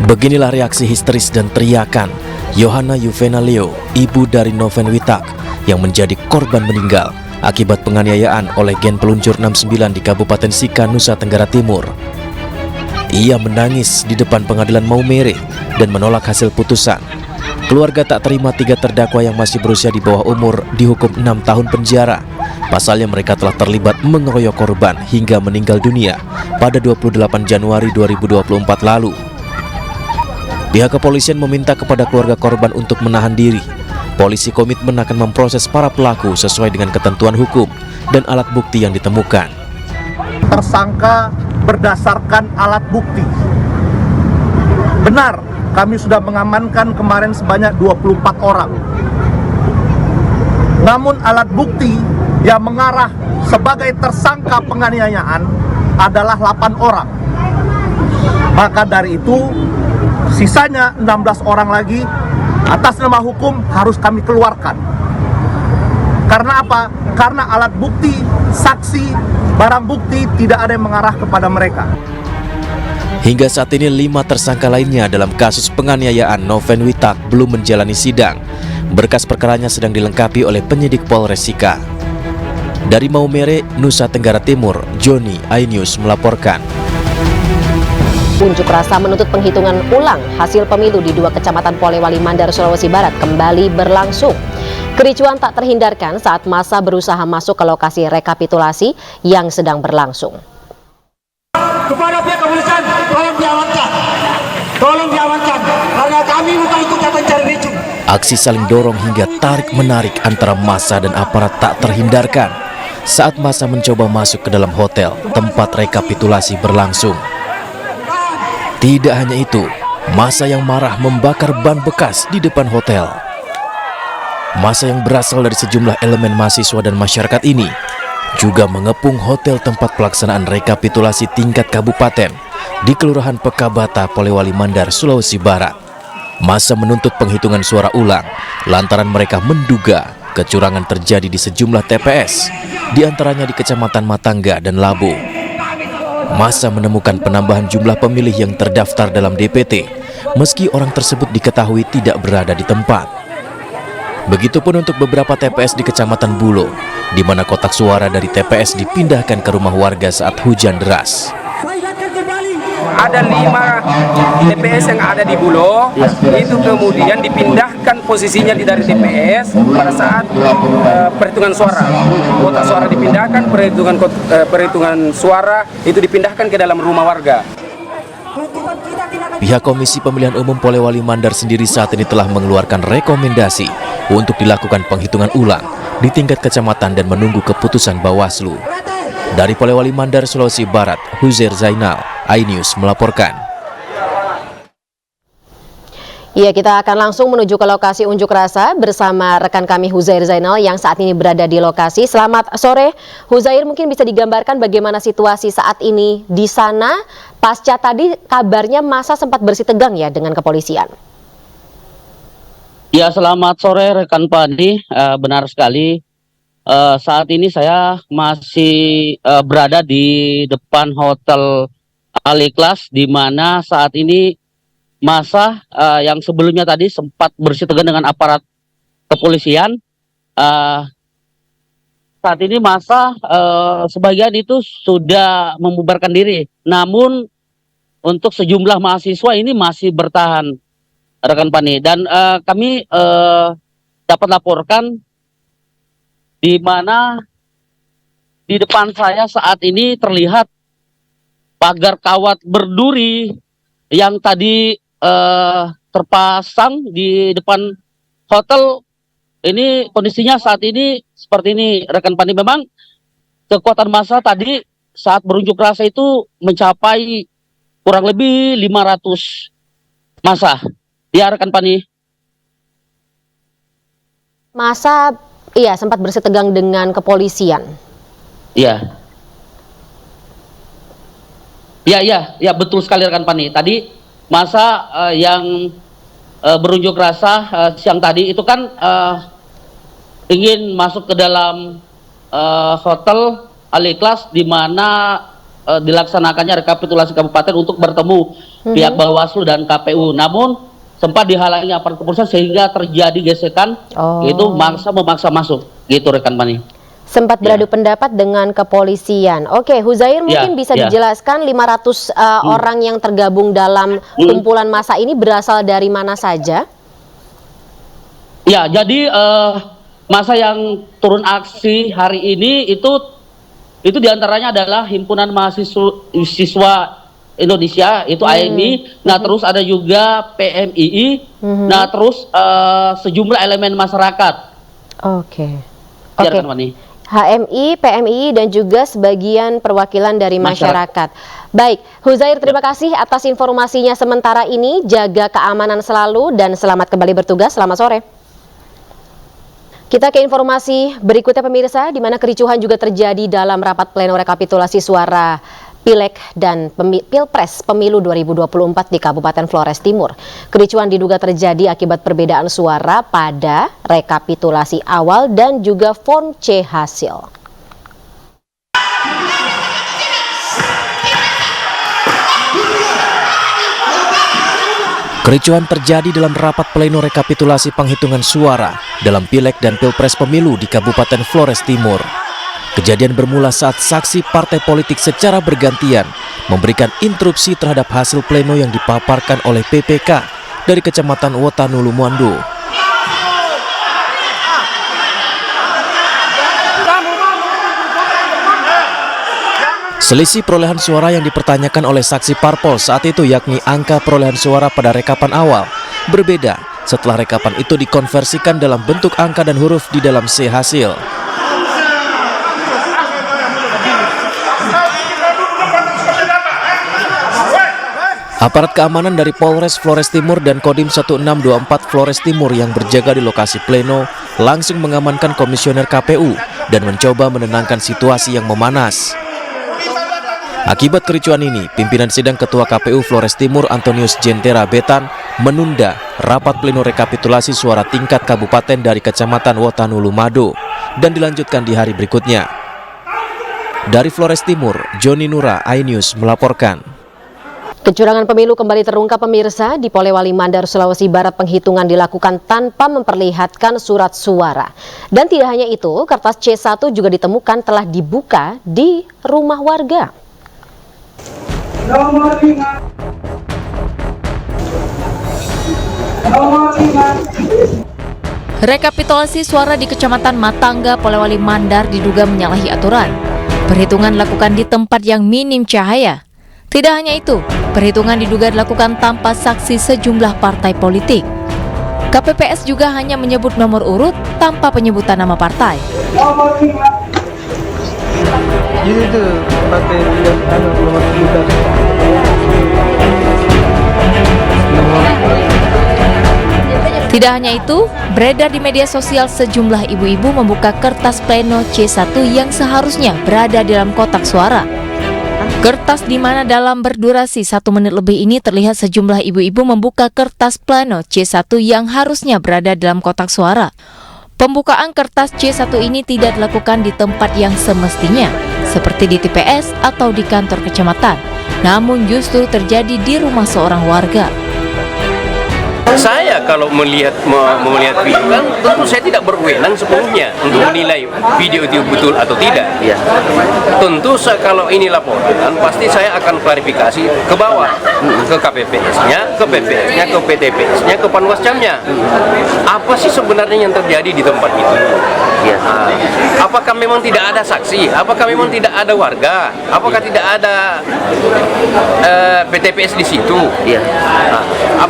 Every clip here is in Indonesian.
Beginilah reaksi histeris dan teriakan Yohana Yuvena Leo, ibu dari Noven Witak, yang menjadi korban meninggal akibat penganiayaan oleh geng peluncur 69 di Kabupaten Sika, Nusa Tenggara Timur. Ia menangis di depan pengadilan Maumere dan menolak hasil putusan. Keluarga tak terima 3 terdakwa yang masih berusia di bawah umur dihukum 6 tahun penjara. Pasalnya mereka telah terlibat mengeroyok korban hingga meninggal dunia pada 28 Januari 2024 lalu. Pihak kepolisian meminta kepada keluarga korban untuk menahan diri. Polisi komitmen akan memproses para pelaku sesuai dengan ketentuan hukum dan alat bukti yang ditemukan. Tersangka berdasarkan alat bukti. Benar, kami sudah mengamankan kemarin sebanyak 24 orang. Namun alat bukti yang mengarah sebagai tersangka penganiayaan adalah 8 orang. Maka dari itu, sisanya 16 orang lagi atas nama hukum harus kami keluarkan. Karena apa? Karena alat bukti, saksi, barang bukti tidak ada yang mengarah kepada mereka. Hingga saat ini 5 tersangka lainnya dalam kasus penganiayaan Noven Witak belum menjalani sidang. Berkas perkaranya sedang dilengkapi oleh penyidik Polres Sika. Dari Maumere, Nusa Tenggara Timur, Joni iNews melaporkan. Unjuk rasa menuntut penghitungan ulang hasil pemilu di 2 kecamatan Polewali Mandar, Sulawesi Barat kembali berlangsung. Kericuan tak terhindarkan saat massa berusaha masuk ke lokasi rekapitulasi yang sedang berlangsung. Kepada pihak kepolisian, tolong diamankan, karena kami bukan ikut datang cari ricu. Aksi saling dorong hingga tarik-menarik antara massa dan aparat tak terhindarkan saat massa mencoba masuk ke dalam hotel tempat rekapitulasi berlangsung. Tidak hanya itu, massa yang marah membakar ban bekas di depan hotel. Massa yang berasal dari sejumlah elemen mahasiswa dan masyarakat ini juga mengepung hotel tempat pelaksanaan rekapitulasi tingkat kabupaten di Kelurahan Pekabata, Polewali Mandar, Sulawesi Barat. Massa menuntut penghitungan suara ulang lantaran mereka menduga kecurangan terjadi di sejumlah TPS, di antaranya di Kecamatan Matangga dan Labu. Massa menemukan penambahan jumlah pemilih yang terdaftar dalam DPT, meski orang tersebut diketahui tidak berada di tempat. Begitupun untuk beberapa TPS di Kecamatan Bulo, di mana kotak suara dari TPS dipindahkan ke rumah warga saat hujan deras. Ada 5 TPS yang ada di Bulo, itu kemudian dipindahkan posisinya dari TPS pada saat perhitungan suara. Kotak suara dipindahkan, perhitungan suara itu dipindahkan ke dalam rumah warga. Pihak Komisi Pemilihan Umum Polewali Mandar sendiri saat ini telah mengeluarkan rekomendasi untuk dilakukan penghitungan ulang di tingkat kecamatan dan menunggu keputusan Bawaslu. Dari Polewali Mandar, Sulawesi Barat, Huzair Zainal, iNews melaporkan. Ya, kita akan langsung menuju ke lokasi unjuk rasa bersama rekan kami Huzair Zainal yang saat ini berada di lokasi. Selamat sore, Huzair, mungkin bisa digambarkan bagaimana situasi saat ini di sana pasca tadi kabarnya massa sempat bersitegang ya dengan kepolisian. Ya, selamat sore rekan Padi, benar sekali. Saat ini saya masih berada di depan Hotel Al-Ikhlas, di mana saat ini massa yang sebelumnya tadi sempat bersitegang dengan aparat kepolisian. Saat ini massa sebagian itu sudah membubarkan diri, namun untuk sejumlah mahasiswa ini masih bertahan, rekan Pani. Dan kami dapat laporkan di mana di depan saya saat ini terlihat pagar kawat berduri yang tadi terpasang di depan hotel. Ini kondisinya saat ini seperti ini, rekan Pani. Memang kekuatan massa tadi saat berunjuk rasa itu mencapai kurang lebih 500 massa. Ya, rekan Pani. Massa sempat bersitegang dengan kepolisian. Iya. Ya, betul sekali rekan Pani. Tadi massa yang berunjuk rasa siang tadi itu kan ingin masuk ke dalam hotel Aliklas di mana dilaksanakannya rekapitulasi kabupaten untuk bertemu pihak Bawaslu dan KPU. Namun sempat dihalangi aparat kepolisian sehingga terjadi gesekan, itu memaksa masuk, gitu rekan Pani. Sempat beradu pendapat dengan kepolisian. Oke, Huzair mungkin bisa dijelaskan 500 orang yang tergabung dalam kumpulan massa ini berasal dari mana saja? Ya, jadi massa yang turun aksi hari ini itu diantaranya adalah Himpunan Mahasiswa Indonesia, itu AMI. Nah, terus ada juga PMII. Nah, terus sejumlah elemen masyarakat. Oke. HMI, PMII, dan juga sebagian perwakilan dari masyarakat. Baik, Huzair, terima kasih atas informasinya sementara ini. Jaga keamanan selalu dan selamat kembali bertugas. Selamat sore. Kita ke informasi berikutnya pemirsa, di mana kericuhan juga terjadi dalam rapat pleno rekapitulasi suara Pileg dan Pilpres Pemilu 2024 di Kabupaten Flores Timur. Kericuhan diduga terjadi akibat perbedaan suara pada rekapitulasi awal dan juga form C hasil. Kericuhan terjadi dalam rapat pleno rekapitulasi penghitungan suara dalam Pileg dan Pilpres Pemilu di Kabupaten Flores Timur. Kejadian bermula saat saksi partai politik secara bergantian memberikan interupsi terhadap hasil pleno yang dipaparkan oleh PPK dari Kecamatan Wotanulu Muando. Selisih perolehan suara yang dipertanyakan oleh saksi parpol saat itu, yakni angka perolehan suara pada rekapan awal, berbeda setelah rekapan itu dikonversikan dalam bentuk angka dan huruf di dalam C hasil. Aparat keamanan dari Polres Flores Timur dan Kodim 1624 Flores Timur yang berjaga di lokasi pleno langsung mengamankan komisioner KPU dan mencoba menenangkan situasi yang memanas. Akibat kericuan ini, pimpinan sidang Ketua KPU Flores Timur Antonius Jentera Betan menunda rapat pleno rekapitulasi suara tingkat kabupaten dari Kecamatan Wotanulu Mado dan dilanjutkan di hari berikutnya. Dari Flores Timur, Joni Nura, iNews melaporkan. Kecurangan pemilu kembali terungkap pemirsa di Polewali Mandar, Sulawesi Barat. Penghitungan dilakukan tanpa memperlihatkan surat suara. Dan tidak hanya itu, kertas C1 juga ditemukan telah dibuka di rumah warga. Rekapitulasi suara di Kecamatan Matangga, Polewali Mandar diduga menyalahi aturan. Perhitungan dilakukan di tempat yang minim cahaya. Tidak hanya itu, perhitungan diduga dilakukan tanpa saksi sejumlah partai politik. KPPS juga hanya menyebut nomor urut tanpa penyebutan nama partai. Tidak hanya itu, beredar di media sosial sejumlah ibu-ibu membuka kertas pleno C1 yang seharusnya berada di dalam kotak suara. Kertas di mana dalam berdurasi 1 menit lebih ini terlihat sejumlah ibu-ibu membuka kertas pleno C1 yang harusnya berada dalam kotak suara. Pembukaan kertas C1 ini tidak dilakukan di tempat yang semestinya, seperti di TPS atau di kantor kecamatan, namun justru terjadi di rumah seorang warga. Saya kalau melihat video kan tentu saya tidak berwenang sepenuhnya untuk menilai video itu betul atau tidak. Ya. Tentu kalau ini laporan pasti saya akan klarifikasi ke bawah, ke KPPS-nya, ke PPS-nya, ke PTPS-nya, ke Panwascamnya. Apa sih sebenarnya yang terjadi di tempat itu? Ya. Apakah memang tidak ada saksi? Apakah memang tidak ada warga? Apakah tidak ada PTPS di situ? Ya.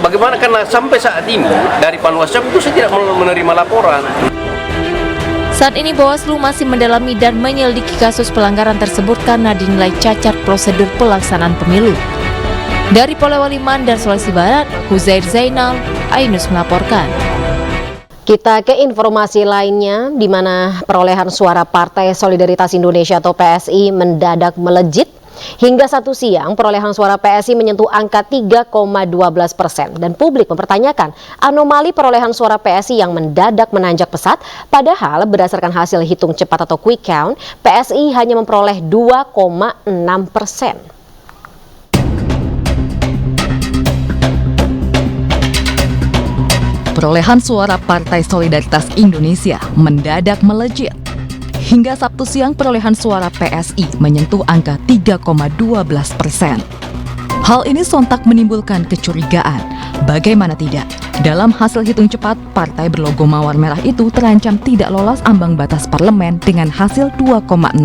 Bagaimana karena sampai saat ini dari Panwascam itu saya tidak menerima laporan. Saat ini Bawaslu masih mendalami dan menyelidiki kasus pelanggaran tersebut karena dinilai cacat prosedur pelaksanaan pemilu. Dari Polewali Mandar, Sulawesi Barat, Huzair Zainal, iNews melaporkan. Kita ke informasi lainnya, di mana perolehan suara Partai Solidaritas Indonesia atau PSI mendadak melejit Hingga 1 siang, perolehan suara PSI menyentuh angka 3,12% dan publik mempertanyakan anomali perolehan suara PSI yang mendadak menanjak pesat, padahal berdasarkan hasil hitung cepat atau quick count, PSI hanya memperoleh 2,6%. Perolehan suara Partai Solidaritas Indonesia mendadak melejit. Hingga Sabtu siang perolehan suara PSI menyentuh angka 3,12%. Hal ini sontak menimbulkan kecurigaan. Bagaimana tidak, dalam hasil hitung cepat, partai berlogo mawar merah itu terancam tidak lolos ambang batas parlemen dengan hasil 2,6%.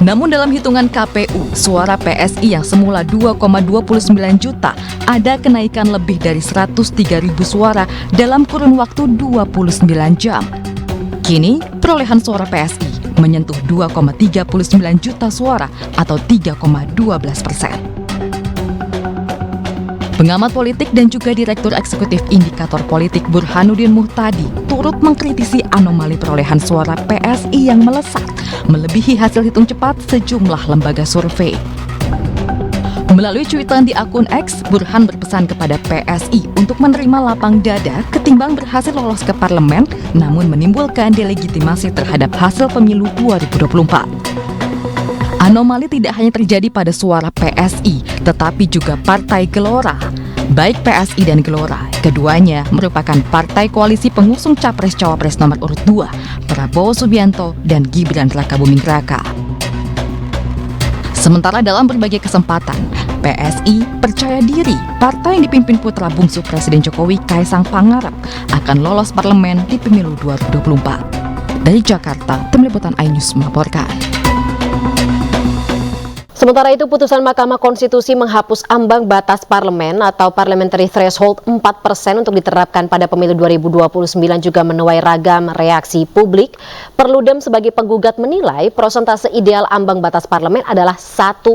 Namun dalam hitungan KPU, suara PSI yang semula 2,29 juta ada kenaikan lebih dari 103.000 suara dalam kurun waktu 29 jam. Kini, perolehan suara PSI menyentuh 2,39 juta suara atau 3,12%. Pengamat politik dan juga Direktur Eksekutif Indikator Politik Burhanuddin Muhtadi turut mengkritisi anomali perolehan suara PSI yang melesat, melebihi hasil hitung cepat sejumlah lembaga survei. Melalui cuitan di akun X, Burhan berpesan kepada PSI untuk menerima lapang dada ketimbang berhasil lolos ke parlemen, namun menimbulkan delegitimasi terhadap hasil pemilu 2024. Anomali tidak hanya terjadi pada suara PSI, tetapi juga Partai Gelora. Baik PSI dan Gelora, keduanya merupakan partai koalisi pengusung Capres-Cawapres nomor urut 2, Prabowo Subianto dan Gibran Rakabuming Raka. Sementara dalam berbagai kesempatan, PSI percaya diri partai yang dipimpin putra bungsu Presiden Jokowi Kaisang Pangarep akan lolos parlemen di pemilu 2024. Dari Jakarta, Tim Liputan iNews melaporkan. Sementara itu, putusan Mahkamah Konstitusi menghapus ambang batas parlemen atau parliamentary threshold 4% untuk diterapkan pada pemilu 2029 juga menuai ragam reaksi publik. Perludem sebagai penggugat menilai persentase ideal ambang batas parlemen adalah 1%.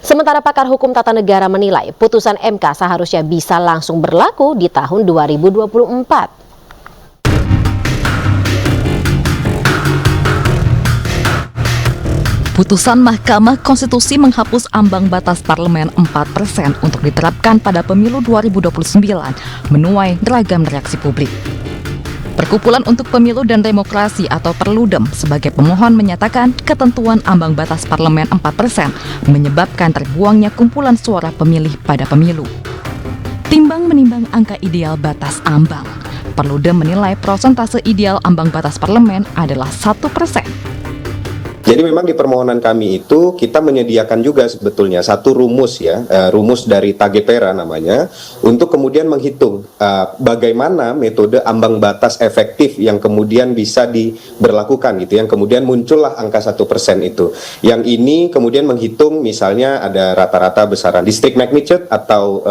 Sementara pakar hukum tata negara menilai putusan MK seharusnya bisa langsung berlaku di tahun 2024. Putusan Mahkamah Konstitusi menghapus ambang batas parlemen 4% untuk diterapkan pada pemilu 2029 menuai beragam reaksi publik. Perkumpulan untuk Pemilu dan Demokrasi atau Perludem sebagai pemohon menyatakan ketentuan ambang batas parlemen 4% menyebabkan terbuangnya kumpulan suara pemilih pada pemilu. Timbang menimbang angka ideal batas ambang, Perludem menilai persentase ideal ambang batas parlemen adalah 1%. Jadi memang di permohonan kami itu kita menyediakan juga sebetulnya satu rumus ya, rumus dari Tagepera namanya, untuk kemudian menghitung bagaimana metode ambang batas efektif yang kemudian bisa diberlakukan gitu, yang kemudian muncullah angka 1% itu. Yang ini kemudian menghitung misalnya ada rata-rata besaran district magnitude atau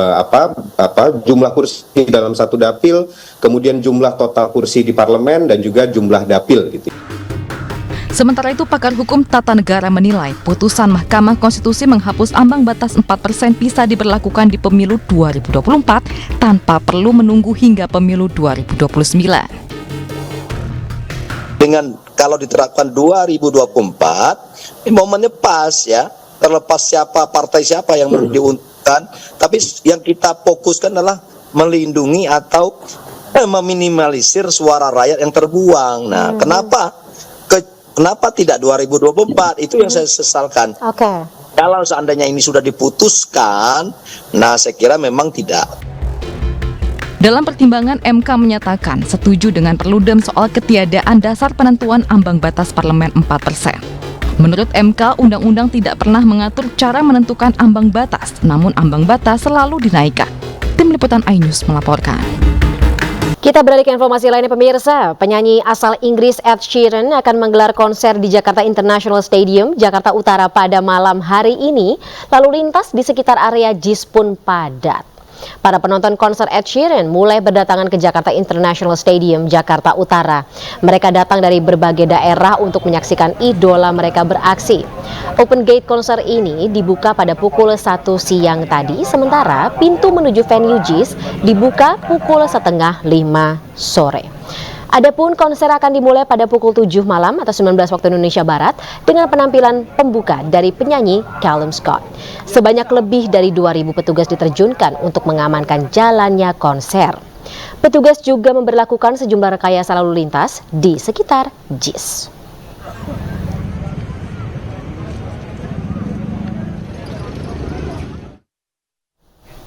jumlah kursi dalam satu dapil, kemudian jumlah total kursi di parlemen dan juga jumlah dapil gitu. Sementara itu, pakar hukum tata negara menilai putusan Mahkamah Konstitusi menghapus ambang batas 4% bisa diberlakukan di pemilu 2024 tanpa perlu menunggu hingga pemilu 2029. Dengan kalau diterapkan 2024, momennya pas ya, terlepas siapa partai siapa yang diuntungkan, tapi yang kita fokuskan adalah melindungi atau meminimalisir suara rakyat yang terbuang. Nah, Kenapa tidak 2024? Itu yang saya sesalkan. Oke. Kalau seandainya ini sudah diputuskan, nah saya kira memang tidak. Dalam pertimbangan, MK menyatakan setuju dengan Perludem soal ketiadaan dasar penentuan ambang batas parlemen 4%. Menurut MK, undang-undang tidak pernah mengatur cara menentukan ambang batas, namun ambang batas selalu dinaikkan. Tim Liputan iNews melaporkan. Kita beralih ke informasi lainnya pemirsa. Penyanyi asal Inggris Ed Sheeran akan menggelar konser di Jakarta International Stadium, Jakarta Utara pada malam hari ini. Lalu lintas di sekitar area JIS pun padat. Para penonton konser Ed Sheeran mulai berdatangan ke Jakarta International Stadium, Jakarta Utara. Mereka datang dari berbagai daerah untuk menyaksikan idola mereka beraksi. Open gate konser ini dibuka pada pukul 1 siang tadi, sementara pintu menuju venue JIS dibuka pukul setengah 5 sore. Adapun konser akan dimulai pada pukul 7 malam atau 19 waktu Indonesia Barat dengan penampilan pembuka dari penyanyi Callum Scott. Sebanyak lebih dari 2.000 petugas diterjunkan untuk mengamankan jalannya konser. Petugas juga memberlakukan sejumlah rekayasa lalu lintas di sekitar JIS.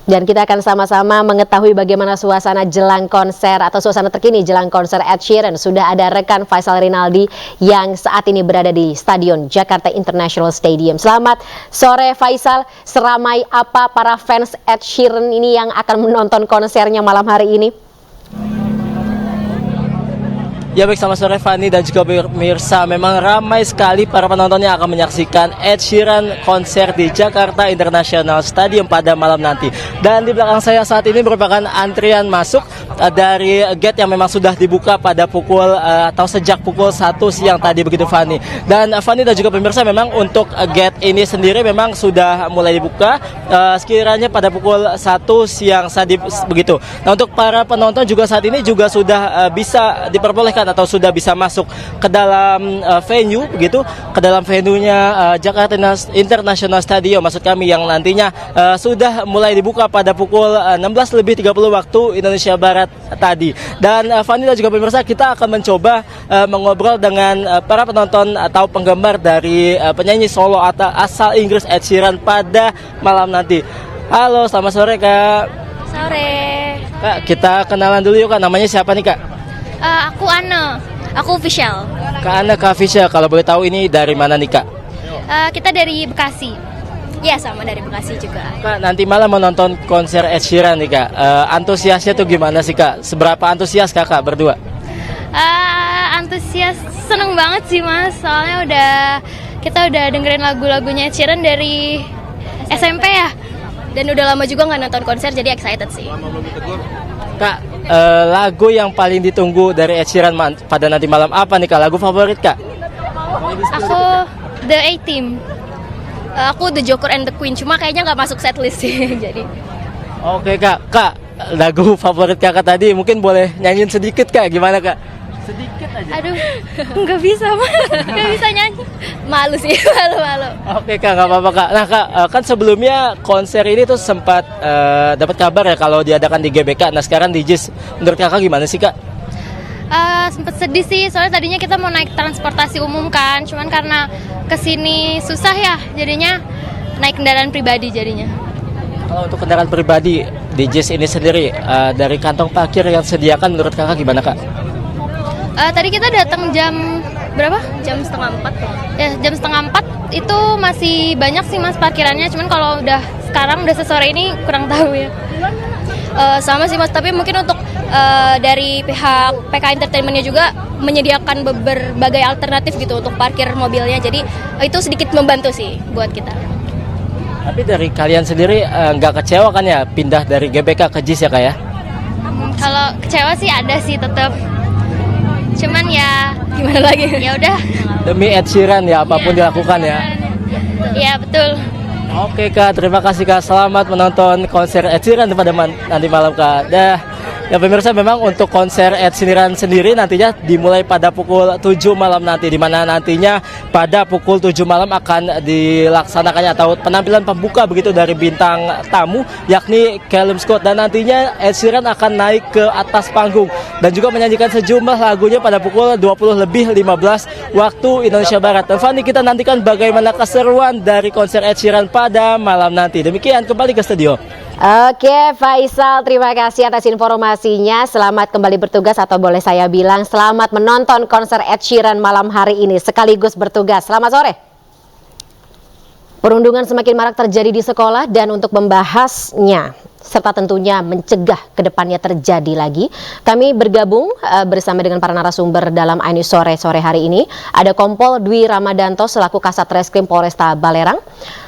Dan kita akan sama-sama mengetahui bagaimana suasana jelang konser atau suasana terkini jelang konser Ed Sheeran. Sudah ada rekan Faisal Rinaldi yang saat ini berada di Stadion Jakarta International Stadium. Selamat sore Faisal, seramai apa para fans Ed Sheeran ini yang akan menonton konsernya malam hari ini? Ya baik, selamat sore Fani dan juga pemirsa. Memang ramai sekali para penonton yang akan menyaksikan Ed Sheeran konser di Jakarta International Stadium pada malam nanti. Dan di belakang saya saat ini merupakan antrian masuk dari gate yang memang sudah dibuka pada pukul atau sejak pukul 1 siang tadi begitu Fani. Dan Fani dan juga pemirsa, memang untuk gate ini sendiri memang sudah mulai dibuka sekiranya pada pukul 1 siang tadi begitu. Nah, untuk para penonton juga saat ini juga sudah bisa diperbolehkan atau sudah bisa masuk ke dalam venue begitu, ke dalam venue-nya Jakarta International Stadium maksud kami, yang nantinya sudah mulai dibuka pada pukul 16:30 waktu Indonesia Barat tadi. Dan Fani dan juga pemirsa, kita akan mencoba mengobrol dengan para penonton atau penggemar dari penyanyi solo asal Inggris Ed Sheeran pada malam nanti. Halo, selamat sore Kak. Sore. Kak, kita kenalan dulu yuk Kak, namanya siapa nih Kak? Aku Anne, aku official. Kak Anne, Kak Fisya, kalau boleh tahu ini dari mana nih Kak? Kita dari Bekasi. Ya, sama dari Bekasi juga. Kak, nanti malam mau nonton konser Ed Sheeran nih Kak. Antusiasnya tuh gimana sih Kak? Seberapa antusias Kakak berdua? Antusias, seneng banget sih Mas. Soalnya kita udah dengerin lagu-lagunya Ed Sheeran dari SMP ya. Dan udah lama juga nggak nonton konser, jadi excited sih. Kak, lagu yang paling ditunggu dari Ed Sheeran pada nanti malam apa nih Kak? Lagu favorit Kak? Aku The A-Team. Aku The Joker and the Queen, cuma kayaknya nggak masuk setlist sih. Jadi. Oke Kak, lagu favorit Kakak tadi mungkin boleh nyanyiin sedikit Kak, gimana Kak? Sedikit aja. Aduh, nggak bisa nggak bisa nyanyi. Malu sih, malu. Oke Kak, nggak apa-apa Kak. Nah Kak, kan sebelumnya konser ini tuh sempat dapat kabar ya kalau diadakan di GBK. Nah sekarang di JIS, menurut Kakak gimana sih Kak? Sempet sedih sih, soalnya tadinya kita mau naik transportasi umum kan, cuman karena kesini susah ya, jadinya naik kendaraan pribadi jadinya. Kalau untuk kendaraan pribadi di JIS ini sendiri, dari kantong parkir yang sediakan menurut Kakak gimana Kak? Tadi kita datang jam berapa? Jam 3:30. Ya, jam 3:30 itu masih banyak sih Mas parkirannya, cuman kalau sekarang udah sesore ini kurang tahu ya. Sama sih Mas, tapi mungkin untuk dari pihak PK Entertainment-nya juga menyediakan berbagai alternatif gitu untuk parkir mobilnya, jadi itu sedikit membantu sih buat kita. Tapi dari kalian sendiri nggak kecewa kan ya pindah dari GBK ke JIS ya Kak ya? Kalau kecewa sih ada sih tetap. Cuman ya gimana lagi? Ya udah. Demi Ed Sheeran ya, apapun dilakukan ya. Iya betul. Oke Kak, terima kasih Kak. Selamat menonton konser Ed Sheeran pada nanti malam Kak. Ya pemirsa, memang untuk konser Ed Sheeran sendiri nantinya dimulai pada pukul 7 malam nanti, di mana nantinya pada pukul 7 malam akan dilaksanakannya atau penampilan pembuka begitu dari bintang tamu yakni Callum Scott, dan nantinya Ed Sheeran akan naik ke atas panggung dan juga menyanyikan sejumlah lagunya pada pukul 20:15 waktu Indonesia Barat. Dan Fani, kita nantikan bagaimana keseruan dari konser Ed Sheeran pada malam nanti. Demikian, kembali ke studio. Oke Faisal, terima kasih atas informasinya. Selamat kembali bertugas, atau boleh saya bilang selamat menonton konser Ed Sheeran malam hari ini sekaligus bertugas. Selamat sore. Perundungan semakin marak terjadi di sekolah, dan untuk membahasnya serta tentunya mencegah kedepannya terjadi lagi, kami bergabung bersama dengan para narasumber dalam Ainus Sore hari ini. Ada Kompol Dwi Ramadanto selaku Kasat Reskrim Polresta Balerang,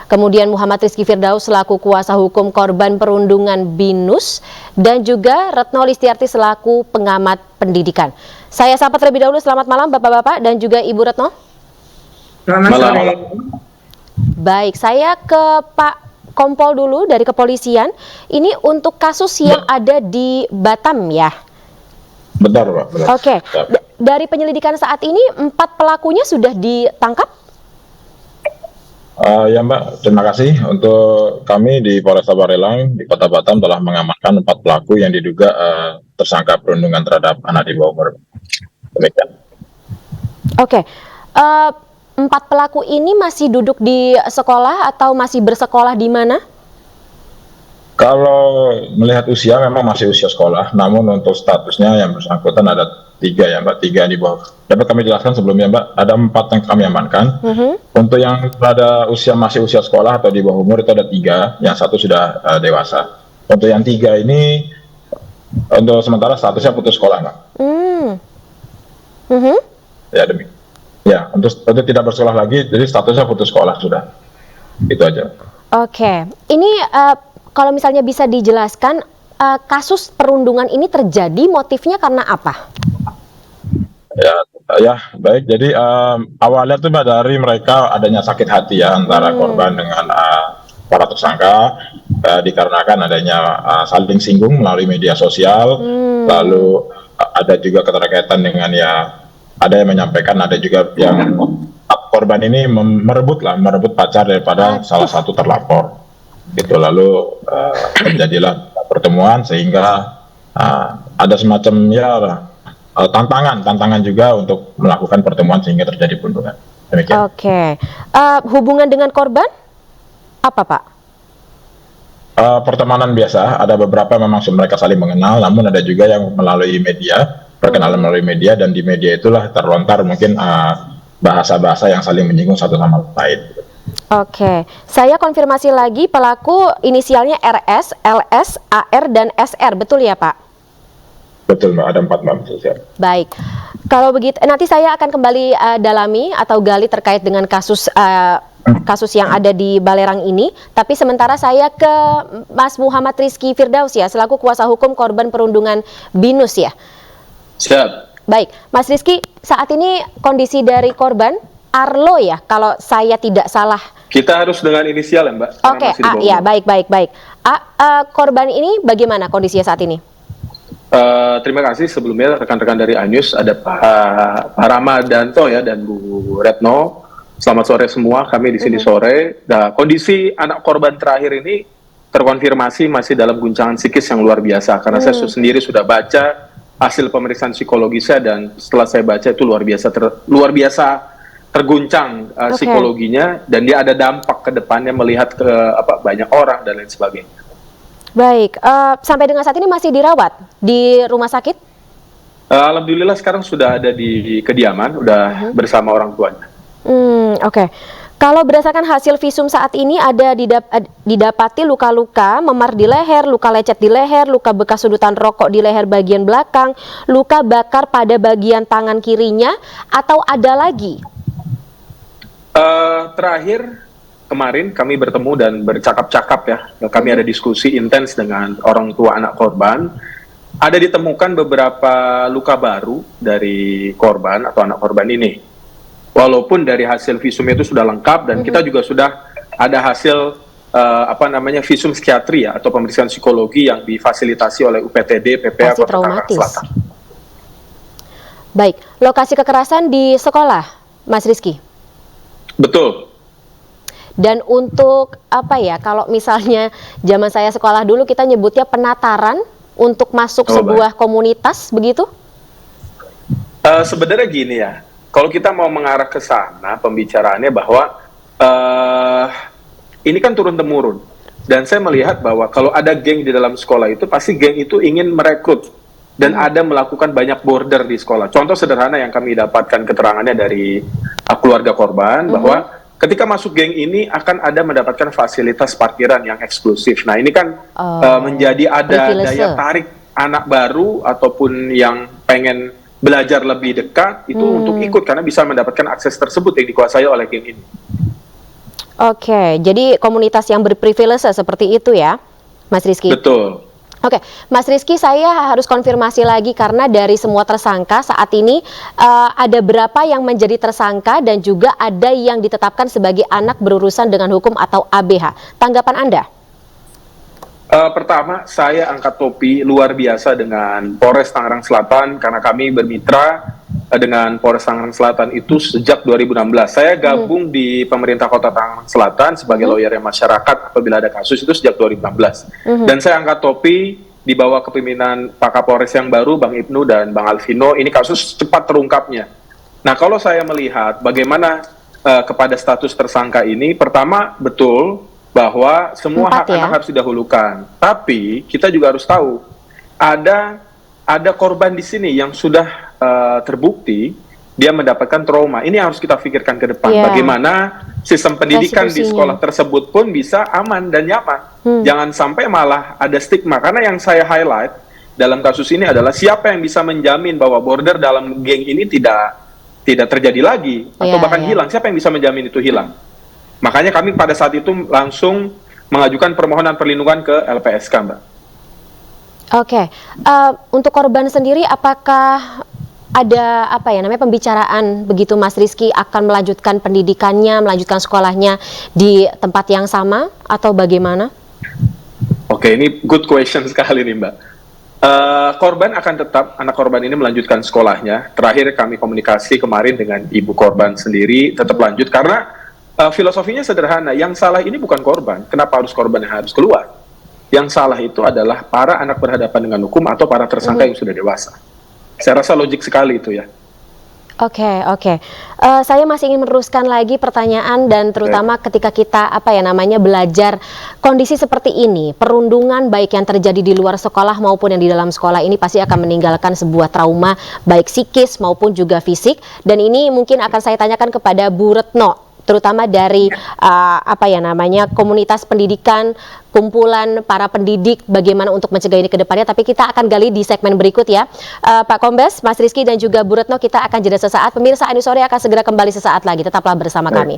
kemudian Muhammad Rizky Firdaus selaku kuasa hukum korban perundungan BINUS, dan juga Retno Listiarti selaku pengamat pendidikan. Saya sapa terlebih dahulu, selamat malam Bapak-bapak dan juga Ibu Retno. Selamat sore. Baik, saya ke Pak Kompol dulu dari kepolisian. Ini untuk kasus yang ada di Batam ya. Benar, Pak. Benar. Oke, dari penyelidikan saat ini 4 pelakunya sudah ditangkap? Ya Mbak, terima kasih. Untuk kami di Polresta Barelang di Kota Batam telah mengamankan 4 pelaku yang diduga tersangka perundungan terhadap anak di bawah umur. Demikian. Oke, 4 pelaku ini masih duduk di sekolah atau masih bersekolah di mana? Kalau melihat usia memang masih usia sekolah, namun untuk statusnya yang bersangkutan ada 3 ya Mbak, 3 di bawah. Dapat kami jelaskan sebelumnya Mbak, ada 4 yang kami amankan. Untuk yang pada masih usia sekolah atau di bawah umur itu ada 3, yang 1 sudah dewasa. Untuk yang 3 ini untuk sementara statusnya putus sekolah Mbak. Ya demikian. Ya, untuk tidak bersekolah lagi, jadi statusnya putus sekolah sudah. Itu aja. Oke, ini kalau misalnya bisa dijelaskan, kasus perundungan ini terjadi motifnya karena apa? Ya baik. Jadi awalnya tuh Mbak, dari mereka adanya sakit hati ya antara korban dengan para tersangka, dikarenakan adanya saling singgung melalui media sosial. Lalu ada juga keterkaitan dengan ada yang menyampaikan, ada juga yang korban ini merebut pacar daripada salah satu terlapor. Gitu, lalu terjadilah pertemuan sehingga ada semacam tantangan juga untuk melakukan pertemuan sehingga terjadi perundungan. Demikian. Oke, hubungan dengan korban apa Pak? Pertemanan biasa, ada beberapa memang mereka saling mengenal, namun ada juga yang melalui media, perkenalan melalui media, dan di media itulah terlontar mungkin bahasa-bahasa yang saling menyinggung satu sama lain. Oke, saya konfirmasi lagi, pelaku inisialnya RS, LS, AR, dan SR, betul ya Pak? Betul Mbak, ada 4 Mbak. Baik, kalau begitu nanti saya akan kembali dalami atau gali terkait dengan kasus yang ada di Balerang ini. Tapi sementara saya ke Mas Muhammad Rizky Firdaus ya, selaku kuasa hukum korban perundungan BINUS ya. Siap. Baik, Mas Rizky, saat ini kondisi dari korban Arlo ya, kalau saya tidak salah. Kita harus dengan inisial ya Mbak. Oke, ya baik. Korban ini bagaimana kondisinya saat ini? Terima kasih sebelumnya rekan-rekan dari Anyus, ada Pak Ramadanto ya dan Bu Retno. Selamat sore semua, kami di sini sore. Nah, kondisi anak korban terakhir ini terkonfirmasi masih dalam guncangan psikis yang luar biasa. Karena saya sendiri sudah baca hasil pemeriksaan psikologisnya, dan setelah saya baca itu luar biasa terguncang psikologinya, dan dia ada dampak ke depannya melihat ke banyak orang dan lain sebagainya. Baik, sampai dengan saat ini masih dirawat di rumah sakit? Alhamdulillah sekarang sudah ada di kediaman, udah bersama orang tuanya. Oke. Kalau berdasarkan hasil visum saat ini ada didapati luka-luka memar di leher, luka lecet di leher, luka bekas sudutan rokok di leher bagian belakang, luka bakar pada bagian tangan kirinya, atau ada lagi? Terakhir kemarin kami bertemu dan bercakap-cakap ya, kami ada diskusi intens dengan orang tua anak korban. Ada ditemukan beberapa luka baru dari korban atau anak korban ini. Walaupun dari hasil visum itu sudah lengkap, dan kita juga sudah ada hasil visum psikiatri ya, atau pemeriksaan psikologi yang difasilitasi oleh UPTD PPA Kota Tangerang Selatan. Baik, lokasi kekerasan di sekolah, Mas Rizky? Betul. Dan untuk kalau misalnya zaman saya sekolah dulu kita nyebutnya penataran untuk masuk sebuah komunitas, begitu? Sebenarnya gini ya, kalau kita mau mengarah ke sana pembicaraannya bahwa ini kan turun-temurun, dan saya melihat bahwa kalau ada geng di dalam sekolah itu pasti geng itu ingin merekrut dan ada melakukan banyak border di sekolah. Contoh sederhana yang kami dapatkan keterangannya dari keluarga korban bahwa ketika masuk geng ini akan ada mendapatkan fasilitas parkiran yang eksklusif. Nah ini kan menjadi ada daya tarik anak baru ataupun yang pengen belajar lebih dekat itu untuk ikut karena bisa mendapatkan akses tersebut yang dikuasai oleh geng ini. Oke, jadi komunitas yang berprivilege seperti itu ya, Mas Rizky? Betul. Oke, Mas Rizky, saya harus konfirmasi lagi karena dari semua tersangka saat ini ada berapa yang menjadi tersangka dan juga ada yang ditetapkan sebagai anak berurusan dengan hukum atau ABH. Tanggapan Anda? Pertama, saya angkat topi luar biasa dengan Polres Tangerang Selatan karena kami bermitra dengan Polres Tangerang Selatan itu sejak 2016. Saya gabung di pemerintah Kota Tangerang Selatan sebagai lawyer masyarakat apabila ada kasus itu sejak 2016. Dan saya angkat topi di bawah kepemimpinan Pak Kapolres yang baru, Bang Ibnu dan Bang Alvino, ini kasus cepat terungkapnya. Nah, kalau saya melihat bagaimana kepada status tersangka ini, pertama betul bahwa semua hak anak harus didahulukan. Tapi kita juga harus tahu ada korban di sini yang sudah terbukti dia mendapatkan trauma. Ini harus kita pikirkan ke depan. Bagaimana sistem pendidikan di sekolah tersebut pun bisa aman dan nyaman. Jangan sampai malah ada stigma. Karena yang saya highlight dalam kasus ini adalah siapa yang bisa menjamin bahwa border dalam geng ini tidak terjadi lagi atau bahkan hilang. Siapa yang bisa menjamin itu hilang? Makanya kami pada saat itu langsung mengajukan permohonan perlindungan ke LPSK, Mbak. Oke, untuk korban sendiri apakah ada pembicaraan begitu Mas Rizky akan melanjutkan pendidikannya, melanjutkan sekolahnya di tempat yang sama atau bagaimana? Oke, ini good question sekali nih, Mbak. Korban akan tetap, anak korban ini melanjutkan sekolahnya. Terakhir kami komunikasi kemarin dengan ibu korban sendiri, tetap lanjut karena filosofinya sederhana, yang salah ini bukan korban. Kenapa harus korban yang harus keluar? Yang salah itu adalah para anak berhadapan dengan hukum atau para tersangka yang sudah dewasa. Saya rasa logik sekali itu ya. Oke. Saya masih ingin meneruskan lagi pertanyaan dan terutama ketika kita belajar kondisi seperti ini, perundungan baik yang terjadi di luar sekolah maupun yang di dalam sekolah ini pasti akan meninggalkan sebuah trauma baik psikis maupun juga fisik. Dan ini mungkin akan saya tanyakan kepada Bu Retno, terutama dari komunitas pendidikan, kumpulan para pendidik, bagaimana untuk mencegah ini ke depannya. Tapi kita akan gali di segmen berikut ya. Pak Kombes, Mas Rizky dan juga Bu Retno, kita akan jeda sesaat. Pemirsa, Anu Sore akan segera kembali sesaat lagi. Tetaplah bersama kami.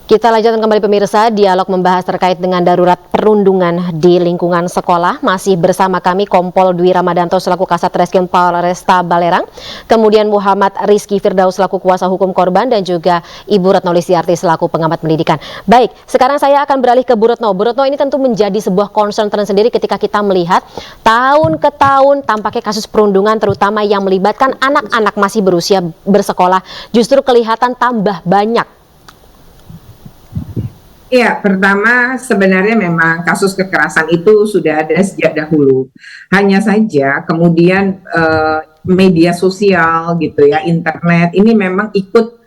Kita lanjutkan kembali pemirsa, dialog membahas terkait dengan darurat perundungan di lingkungan sekolah. Masih bersama kami Kompol Dwi Ramadanto selaku Kasat Reskrim Polresta Balerang, kemudian Muhammad Rizky Firdaus selaku kuasa hukum korban, dan juga Ibu Retno Listiarti selaku pengamat pendidikan. Baik, sekarang saya akan beralih ke Bu Retno. Bu Retno, ini tentu menjadi sebuah concern tersendiri ketika kita melihat tahun ke tahun tampaknya kasus perundungan terutama yang melibatkan anak-anak masih berusia bersekolah justru kelihatan tambah banyak. Ya, pertama sebenarnya memang kasus kekerasan itu sudah ada sejak dahulu. Hanya saja kemudian media sosial gitu ya, internet ini memang ikut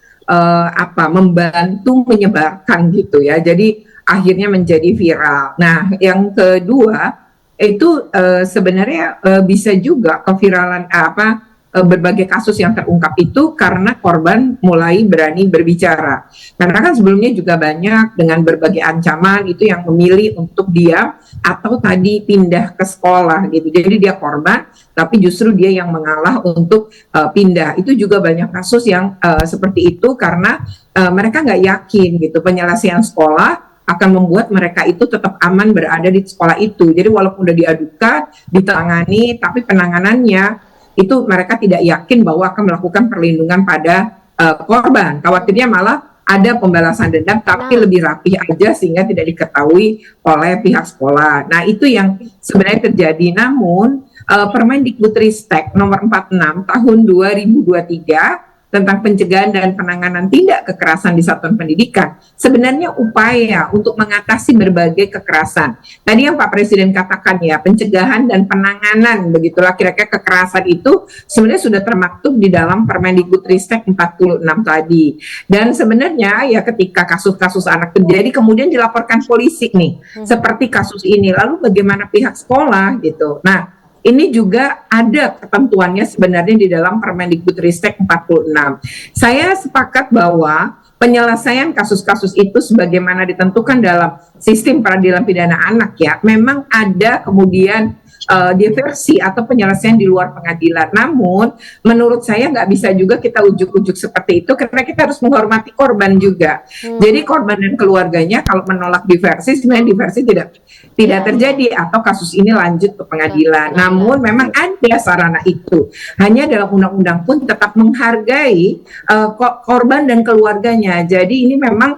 membantu menyebarkan gitu ya. Jadi akhirnya menjadi viral. Nah, yang kedua itu sebenarnya bisa juga keviralan berbagai kasus yang terungkap itu karena korban mulai berani berbicara. Karena kan sebelumnya juga banyak dengan berbagai ancaman itu yang memilih untuk diam atau tadi pindah ke sekolah gitu. Jadi dia korban tapi justru dia yang mengalah untuk pindah. Itu juga banyak kasus yang seperti itu karena mereka nggak yakin gitu penyelesaian sekolah akan membuat mereka itu tetap aman berada di sekolah itu. Jadi walaupun udah diadukan, ditangani, tapi penanganannya itu mereka tidak yakin bahwa akan melakukan perlindungan pada korban. Khawatirnya malah ada pembalasan dendam tapi lebih rapih aja sehingga tidak diketahui oleh pihak sekolah. Nah, itu yang sebenarnya terjadi. Namun Permendikbudristek nomor 46 tahun 2023 tentang pencegahan dan penanganan tindak kekerasan di satuan pendidikan sebenarnya upaya untuk mengatasi berbagai kekerasan. Tadi yang Pak Presiden katakan ya, pencegahan dan penanganan begitulah kira-kira kekerasan itu sebenarnya sudah termaktub di dalam Permendikbudristek 46 tadi. Dan sebenarnya ya ketika kasus-kasus anak terjadi kemudian dilaporkan polisi nih, seperti kasus ini, lalu bagaimana pihak sekolah gitu. Nah, ini juga ada ketentuannya sebenarnya di dalam Permendikbudristek 46. Saya sepakat bahwa penyelesaian kasus-kasus itu sebagaimana ditentukan dalam sistem peradilan pidana anak ya, memang ada kemudian diversi atau penyelesaian di luar pengadilan. Namun menurut saya nggak bisa juga kita ujuk-ujuk seperti itu karena kita harus menghormati korban juga. Jadi korban dan keluarganya kalau menolak diversi sebenarnya diversi tidak terjadi atau kasus ini lanjut ke pengadilan. Namun memang ada sarana itu. Hanya dalam undang-undang pun tetap menghargai korban dan keluarganya. Jadi ini memang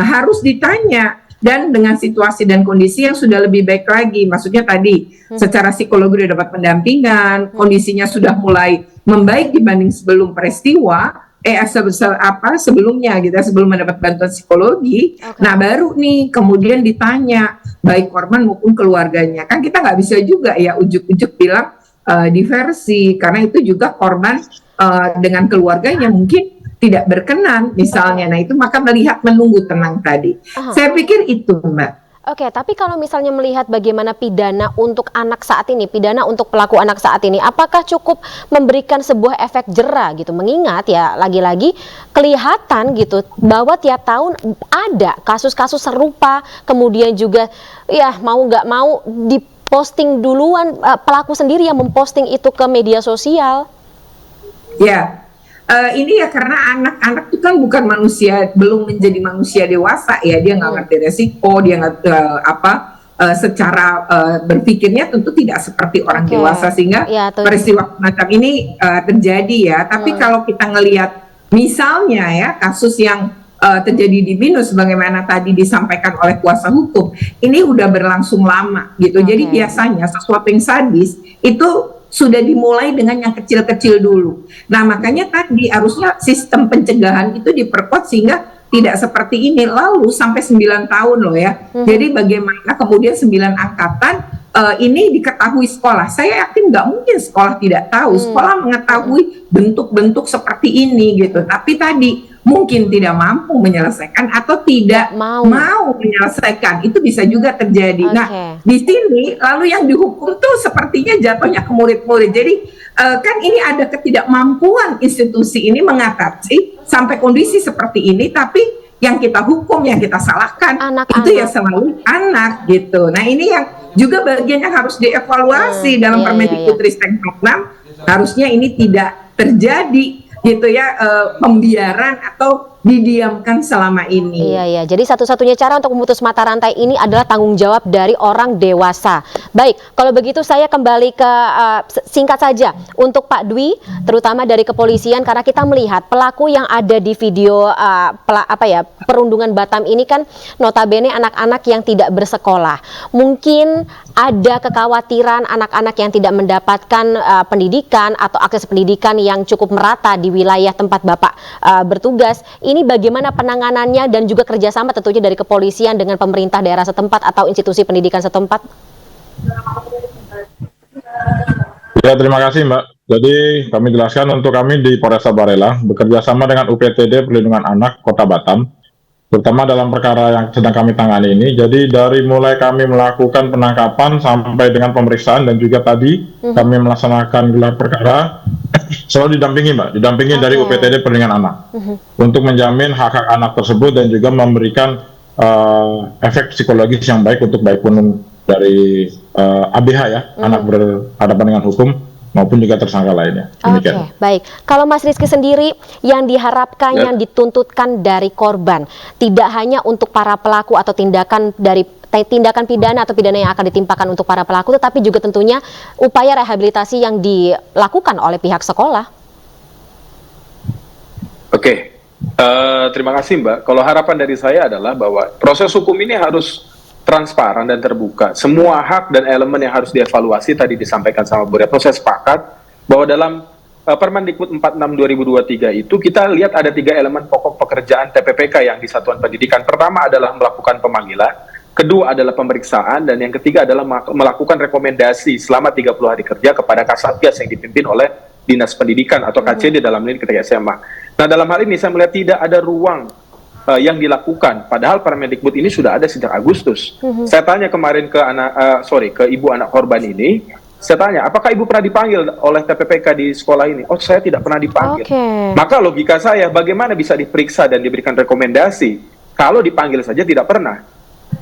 harus ditanya dan dengan situasi dan kondisi yang sudah lebih baik lagi. Maksudnya tadi secara psikologi sudah dapat pendampingan, kondisinya sudah mulai membaik dibanding sebelum peristiwa, sebelumnya gitu ya, sebelum mendapat bantuan psikologi. Nah baru nih kemudian ditanya baik korban maupun keluarganya. Kan kita nggak bisa juga ya ujuk-ujuk bilang diversi, karena itu juga korban dengan keluarganya mungkin tidak berkenan misalnya. Nah itu maka melihat menunggu tenang tadi. Saya pikir itu, Mbak. Oke, tapi kalau misalnya melihat bagaimana pidana untuk anak saat ini, pidana untuk pelaku anak saat ini, apakah cukup memberikan sebuah efek jera gitu? Mengingat ya lagi-lagi kelihatan gitu bahwa tiap tahun ada kasus-kasus serupa, kemudian juga ya mau nggak mau diposting duluan, pelaku sendiri yang memposting itu ke media sosial. Ya. Ini ya karena anak-anak itu kan bukan manusia, belum menjadi manusia dewasa ya, dia nggak ngerti resiko, dia nggak secara berpikirnya tentu tidak seperti orang dewasa, sehingga peristiwa macam ini terjadi ya. Tapi kalau kita ngelihat misalnya ya kasus yang terjadi di BINUS sebagaimana tadi disampaikan oleh kuasa hukum, ini udah berlangsung lama gitu. Jadi biasanya sesuatu yang sadis itu sudah dimulai dengan yang kecil-kecil dulu. Nah makanya tadi harusnya sistem pencegahan itu diperkuat sehingga tidak seperti ini. Lalu sampai 9 tahun loh ya. Jadi bagaimana kemudian 9 angkatan ini diketahui sekolah. Saya yakin nggak mungkin sekolah tidak tahu. Sekolah mengetahui bentuk-bentuk seperti ini gitu. Tapi tadi mungkin tidak mampu menyelesaikan atau tidak mau menyelesaikan, itu bisa juga terjadi. Nah, di sini lalu yang dihukum tuh sepertinya jatuhnya ke murid-murid. Jadi kan ini ada ketidakmampuan institusi ini mengatasi sampai kondisi seperti ini, tapi yang kita hukum, yang kita salahkan itu ya selalu anak gitu. Nah, ini yang juga bagian yang harus dievaluasi dalam Permendikbudristek 46, harusnya ini tidak terjadi gitu ya, pembiaran atau didiamkan selama ini. Iya. Jadi satu-satunya cara untuk memutus mata rantai ini adalah tanggung jawab dari orang dewasa. Baik, kalau begitu saya kembali ke singkat saja untuk Pak Dwi, terutama dari kepolisian, karena kita melihat pelaku yang ada di video perundungan Batam ini kan notabene anak-anak yang tidak bersekolah. Mungkin ada kekhawatiran anak-anak yang tidak mendapatkan pendidikan atau akses pendidikan yang cukup merata di wilayah tempat Bapak bertugas. Ini bagaimana penanganannya dan juga kerjasama tentunya dari kepolisian dengan pemerintah daerah setempat atau institusi pendidikan setempat? Ya, terima kasih Mbak. Jadi kami jelaskan untuk kami di Polresta Barelang bekerja sama dengan UPTD Perlindungan Anak Kota Batam, terutama dalam perkara yang sedang kami tangani ini. Jadi dari mulai kami melakukan penangkapan sampai dengan pemeriksaan dan juga tadi kami melaksanakan gelar perkara, selalu didampingi Mbak, dari UPTD Perlindungan Anak untuk menjamin hak-hak anak tersebut dan juga memberikan efek psikologis yang baik untuk baik pun dari ABH ya, anak berhadapan dengan hukum maupun juga tersangka lainnya. Oke, baik. Kalau Mas Rizky sendiri yang diharapkan, yang dituntutkan dari korban, tidak hanya untuk para pelaku atau tindakan pidana atau pidana yang akan ditimpakan untuk para pelaku, tetapi juga tentunya upaya rehabilitasi yang dilakukan oleh pihak sekolah. Oke, terima kasih Mbak. Kalau harapan dari saya adalah bahwa proses hukum ini harus transparan dan terbuka. Semua hak dan elemen yang harus dievaluasi tadi disampaikan sama Bu Retno. Saya sepakat bahwa dalam Permendikbud 46 2023 itu kita lihat ada 3 elemen pokok pekerjaan TPPK yang di Satuan Pendidikan. Pertama adalah melakukan pemanggilan, kedua adalah pemeriksaan, dan yang ketiga adalah melakukan rekomendasi selama 30 hari kerja kepada Kasatgas yang dipimpin oleh Dinas Pendidikan atau KCD dalam ini ketika SMA. Nah, dalam hal ini saya melihat tidak ada ruang yang dilakukan, padahal Permendikbud ini sudah ada sejak Agustus. Saya tanya kemarin ke ibu anak korban ini, saya tanya, apakah ibu pernah dipanggil oleh TPPK di sekolah ini? Oh, saya tidak pernah dipanggil. Maka logika saya, bagaimana bisa diperiksa dan diberikan rekomendasi kalau dipanggil saja tidak pernah?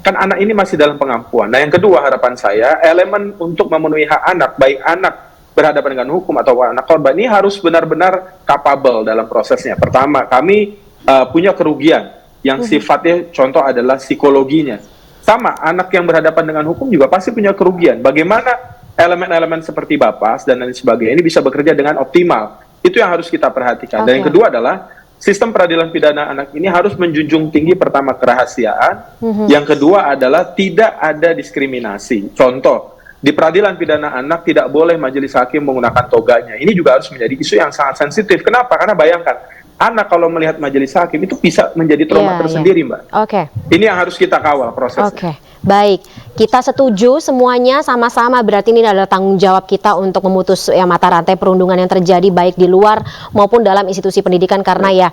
Kan anak ini masih dalam pengampuan. Nah, yang kedua harapan saya, elemen untuk memenuhi hak anak, baik anak berhadapan dengan hukum atau anak korban ini harus benar-benar capable dalam prosesnya. Pertama, kami punya kerugian yang sifatnya contoh adalah psikologinya. Sama, anak yang berhadapan dengan hukum juga pasti punya kerugian. Bagaimana elemen-elemen seperti Bapas dan lain sebagainya ini bisa bekerja dengan optimal. Itu yang harus kita perhatikan. Dan yang kedua adalah sistem peradilan pidana anak ini harus menjunjung tinggi pertama kerahasiaan, yang kedua adalah tidak ada diskriminasi. Contoh, di peradilan pidana anak tidak boleh majelis hakim menggunakan toganya. Ini juga harus menjadi isu yang sangat sensitif. Kenapa? Karena bayangkan, anak kalau melihat majelis hakim itu bisa menjadi trauma tersendiri, Mbak. Oke. Ini yang harus kita kawal prosesnya. Oke, baik. Kita setuju semuanya sama-sama, berarti ini adalah tanggung jawab kita untuk memutus mata rantai perundungan yang terjadi baik di luar maupun dalam institusi pendidikan, karena ya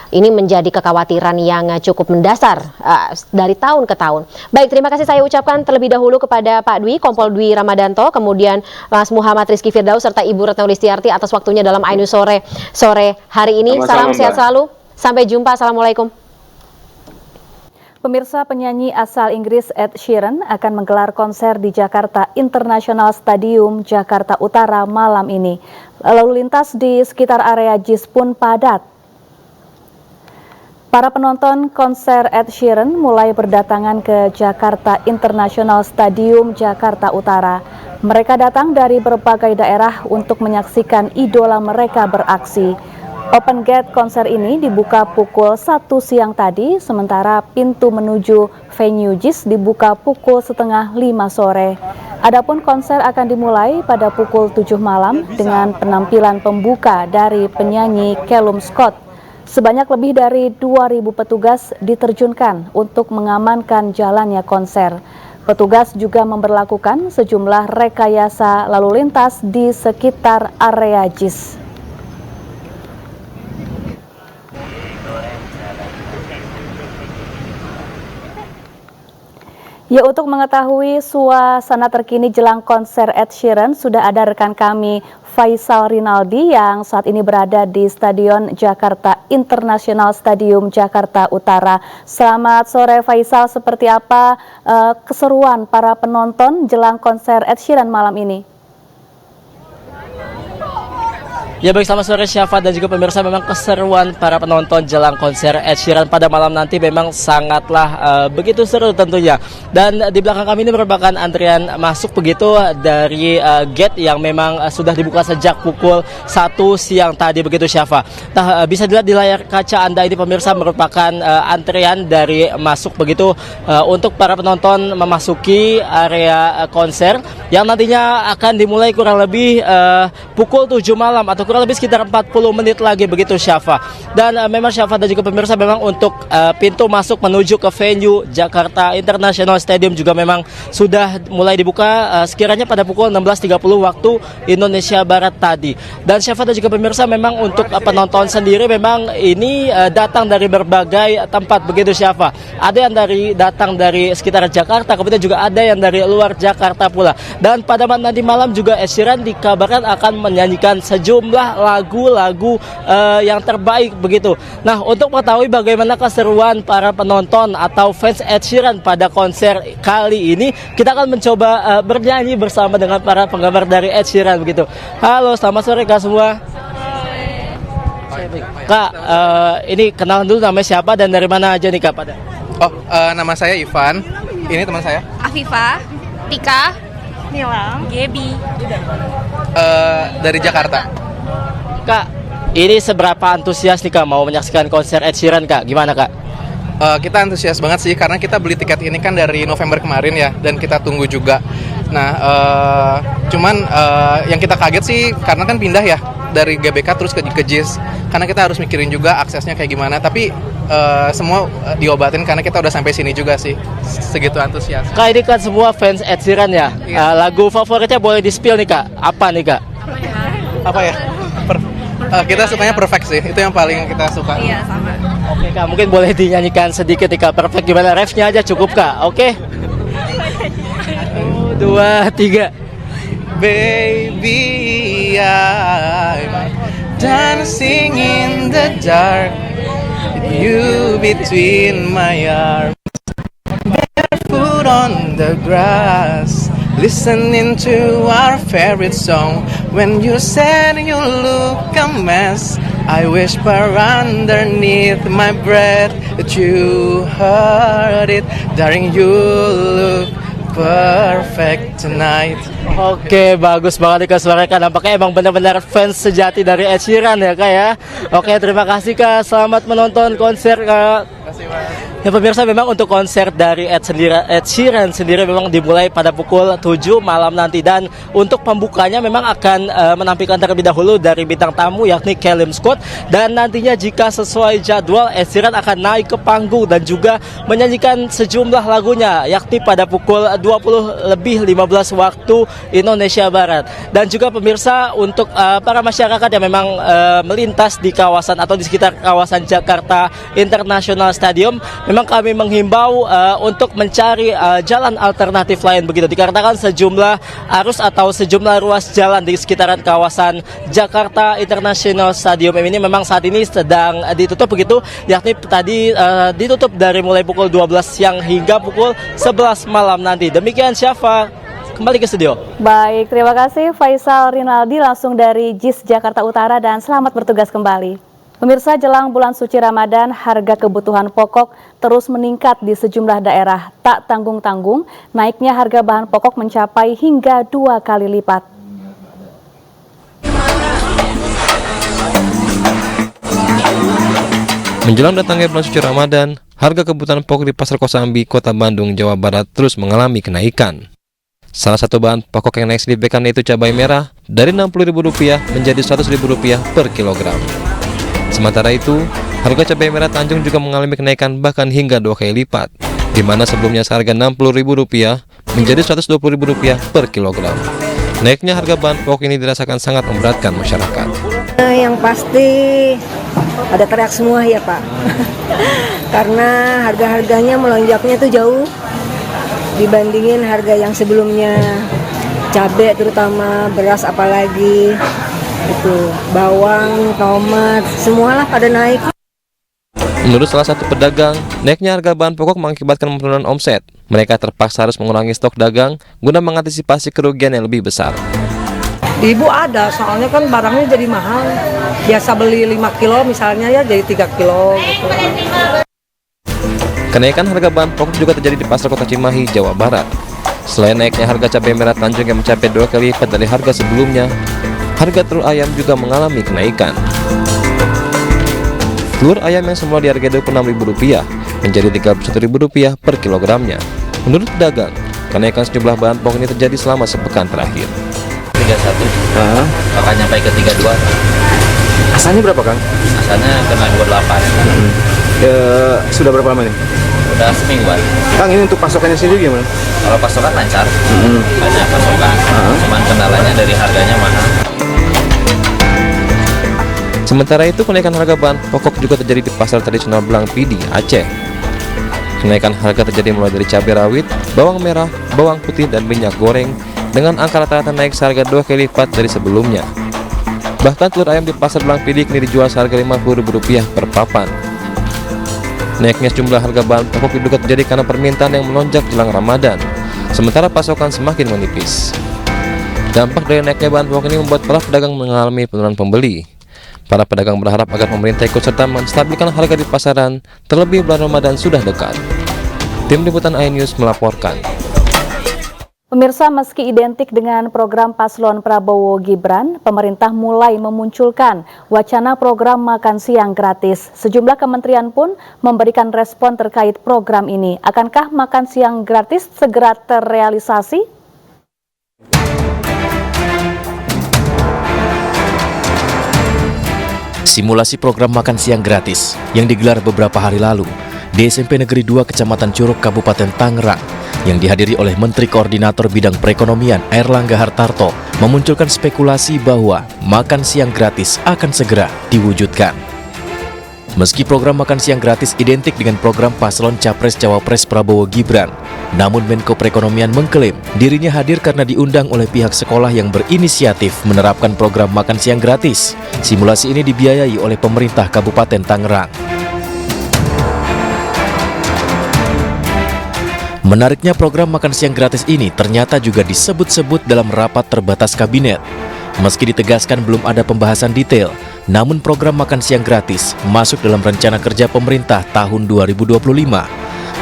ini menjadi kekhawatiran yang cukup mendasar dari tahun ke tahun. Baik, terima kasih saya ucapkan terlebih dahulu kepada Pak Dwi, Kompol Dwi Ramadanto, kemudian Mas Muhammad Rizky Firdaus serta Ibu Retno Listiarti atas waktunya dalam Ainus sore hari ini. Salam sehat selalu. Sampai jumpa. Assalamualaikum. Pemirsa, penyanyi asal Inggris Ed Sheeran akan menggelar konser di Jakarta International Stadium, Jakarta Utara malam ini. Lalu lintas di sekitar area JIS pun padat. Para penonton konser Ed Sheeran mulai berdatangan ke Jakarta International Stadium, Jakarta Utara. Mereka datang dari berbagai daerah untuk menyaksikan idola mereka beraksi. Open gate konser ini dibuka pukul 1 siang tadi, sementara pintu menuju venue JIS dibuka pukul setengah 5 sore. Adapun konser akan dimulai pada pukul 7 malam dengan penampilan pembuka dari penyanyi Callum Scott. Sebanyak lebih dari 2.000 petugas diterjunkan untuk mengamankan jalannya konser. Petugas juga memberlakukan sejumlah rekayasa lalu lintas di sekitar area JIS. Ya, untuk mengetahui suasana terkini jelang konser Ed Sheeran, sudah ada rekan kami Faisal Rinaldi yang saat ini berada di Stadion Jakarta International Stadium, Jakarta Utara. Selamat sore Faisal, seperti apa keseruan para penonton jelang konser Ed Sheeran malam ini? Ya baik, selamat sore Syafa dan juga pemirsa. Memang keseruan para penonton jelang konser Ed Sheeran pada malam nanti memang sangatlah begitu seru tentunya. Dan di belakang kami ini merupakan antrian masuk begitu dari gate yang memang sudah dibuka sejak pukul 1 siang tadi begitu Syafa. Nah, bisa dilihat di layar kaca Anda ini pemirsa, merupakan antrian dari masuk begitu untuk para penonton memasuki area konser yang nantinya akan dimulai kurang lebih pukul 7 malam atau kurang lebih sekitar 40 menit lagi begitu Syafa. Dan memang Syafa dan juga pemirsa, memang untuk pintu masuk menuju ke venue Jakarta International Stadium juga memang sudah mulai dibuka sekiranya pada pukul 16.30 waktu Indonesia Barat tadi. Dan Syafa dan juga pemirsa, memang untuk penonton sendiri memang ini datang dari berbagai tempat begitu Syafa. Ada yang datang dari sekitar Jakarta, kemudian juga ada yang dari luar Jakarta pula. Dan pada nanti malam juga Ed Sheeran dikabarkan akan menyanyikan sejumlah lagu-lagu yang terbaik begitu. Nah, untuk mengetahui bagaimana keseruan para penonton atau fans Ed Sheeran pada konser kali ini, kita akan mencoba bernyanyi bersama dengan para penggemar dari Ed Sheeran begitu. Halo, selamat sore Kak semua. Kak, ini kenalan dulu namanya siapa dan dari mana aja nih Kak pada? Nama saya Ivan. Ini teman saya. Afifa, Tika, Nilam, Gebi. Dari Jakarta. Kak, ini seberapa antusias nih Kak mau menyaksikan konser Ed Sheeran Kak? Gimana Kak? Kita antusias banget sih karena kita beli tiket ini kan dari November kemarin ya, dan kita tunggu juga. Nah, cuman yang kita kaget sih karena kan pindah ya dari GBK terus ke JIS. Karena kita harus mikirin juga aksesnya kayak gimana, tapi semua diobatin karena kita udah sampai sini juga sih. Segitu antusias. Kak, ini kan semua fans Ed Sheeran ya. Lagu favoritnya boleh di-spill nih Kak. Apa nih Kak? Apa ya? Kita sukanya Perfect sih, itu yang paling kita suka. Iya, sama. Oke Kak, mungkin boleh dinyanyikan sedikit nih Kak. Perfect gimana, refnya aja cukup Kak, oke? 1, 2, 3. Baby, I'm dancing in the dark, you between my arms, barefoot on the grass, listening to our favorite song. When you said you look a mess, I whisper underneath my breath that you heard it. Darling, you look perfect tonight. Oke, bagus banget nih Kak suara Kak. Nampaknya emang benar-benar fans sejati dari Ed Sheeran ya Kak ya. Oke, terima kasih Kak. Selamat menonton konser Kak. Ya pemirsa, memang untuk konser dari Ed Sheeran sendiri memang dimulai pada pukul 7 malam nanti. Dan untuk pembukanya memang akan menampilkan terlebih dahulu dari bintang tamu yakni Callum Scott. Dan nantinya jika sesuai jadwal, Ed Sheeran akan naik ke panggung dan juga menyanyikan sejumlah lagunya yakni pada pukul 20:15 waktu Indonesia Barat. Dan juga pemirsa, untuk para masyarakat yang memang melintas di kawasan atau di sekitar kawasan Jakarta International Stadium, memang kami menghimbau untuk mencari jalan alternatif lain begitu, dikarenakan sejumlah arus atau sejumlah ruas jalan di sekitaran kawasan Jakarta International Stadium ini memang saat ini sedang ditutup begitu, yakni tadi ditutup dari mulai pukul 12 siang hingga pukul 11 malam nanti. Demikian Syafa, kembali ke studio. Baik, terima kasih Faisal Rinaldi langsung dari JIS Jakarta Utara dan selamat bertugas kembali. Pemirsa, jelang bulan suci Ramadan, harga kebutuhan pokok terus meningkat di sejumlah daerah. Tak tanggung-tanggung, naiknya harga bahan pokok mencapai hingga 2 kali lipat. Menjelang datangnya bulan suci Ramadan, harga kebutuhan pokok di Pasar Kosambi, Kota Bandung, Jawa Barat terus mengalami kenaikan. Salah satu bahan pokok yang naik signifikan yaitu cabai merah dari Rp60.000 menjadi Rp100.000 per kilogram. Sementara itu, harga cabai merah Tanjung juga mengalami kenaikan bahkan hingga 2 kali lipat, di mana sebelumnya seharga Rp60.000 menjadi Rp120.000 per kilogram. Naiknya harga bahan pokok ini dirasakan sangat memberatkan masyarakat. Yang pasti ada teriak semua ya Pak, karena harga-harganya melonjaknya tuh jauh dibandingin harga yang sebelumnya, cabai terutama, beras apalagi. Itu bawang, tomat, semualah pada naik. Menurut salah satu pedagang, naiknya harga bahan pokok mengakibatkan penurunan omset. Mereka terpaksa harus mengurangi stok dagang guna mengantisipasi kerugian yang lebih besar. Ibu ada, soalnya kan barangnya jadi mahal. Biasa beli 5 kilo misalnya ya jadi 3 kilo gitu. Kenaikan harga bahan pokok juga terjadi di Pasar Kota Cimahi, Jawa Barat. Selain naiknya harga cabai merah Tanjung yang mencapai 2 kali lipat dari harga sebelumnya, harga telur ayam juga mengalami kenaikan. Telur ayam yang semula dihargai Rp26.000 menjadi Rp31.000 per kilogramnya. Menurut pedagang, kenaikan sejumlah bahan pokok ini terjadi selama sepekan terakhir. 31, akan nyampe ke 32. Asalnya berapa Kang? Asalnya kena 28. Sudah berapa lama nih? Udah semingguan. Kang, ini untuk pasokannya sendiri gimana? Kalau pasokan lancar, banyak pasokan. Cuman kendalanya dari harganya mahal. Sementara itu, kenaikan harga bahan pokok juga terjadi di pasar tradisional Blang Pidi, Aceh. Kenaikan harga terjadi mulai dari cabai rawit, bawang merah, bawang putih, dan minyak goreng, dengan angka rata-rata naik seharga 2 kali lipat dari sebelumnya. Bahkan telur ayam di pasar Blang Pidi kini dijual seharga Rp50.000 per papan. Naiknya sejumlah harga bahan pokok diduga terjadi karena permintaan yang melonjak jelang Ramadan, sementara pasokan semakin menipis. Dampak dari naiknya bahan pokok ini membuat para pedagang mengalami penurunan pembeli. Para pedagang berharap agar pemerintah ikut serta menstabilkan harga di pasaran, terlebih bulan Ramadan sudah dekat. Tim Liputan iNews melaporkan. Pemirsa, meski identik dengan program paslon Prabowo Gibran, pemerintah mulai memunculkan wacana program makan siang gratis. Sejumlah kementerian pun memberikan respon terkait program ini. Akankah makan siang gratis segera terrealisasi? Simulasi program makan siang gratis yang digelar beberapa hari lalu di SMP Negeri 2 Kecamatan Curug, Kabupaten Tangerang, yang dihadiri oleh Menteri Koordinator Bidang Perekonomian Airlangga Hartarto, memunculkan spekulasi bahwa makan siang gratis akan segera diwujudkan. Meski program makan siang gratis identik dengan program paslon Capres-Cawapres Prabowo Gibran, namun Menko Perekonomian mengklaim dirinya hadir karena diundang oleh pihak sekolah yang berinisiatif menerapkan program makan siang gratis. Simulasi ini dibiayai oleh pemerintah Kabupaten Tangerang. Menariknya, program makan siang gratis ini ternyata juga disebut-sebut dalam rapat terbatas kabinet. Meski ditegaskan belum ada pembahasan detail, namun program makan siang gratis masuk dalam rencana kerja pemerintah tahun 2025.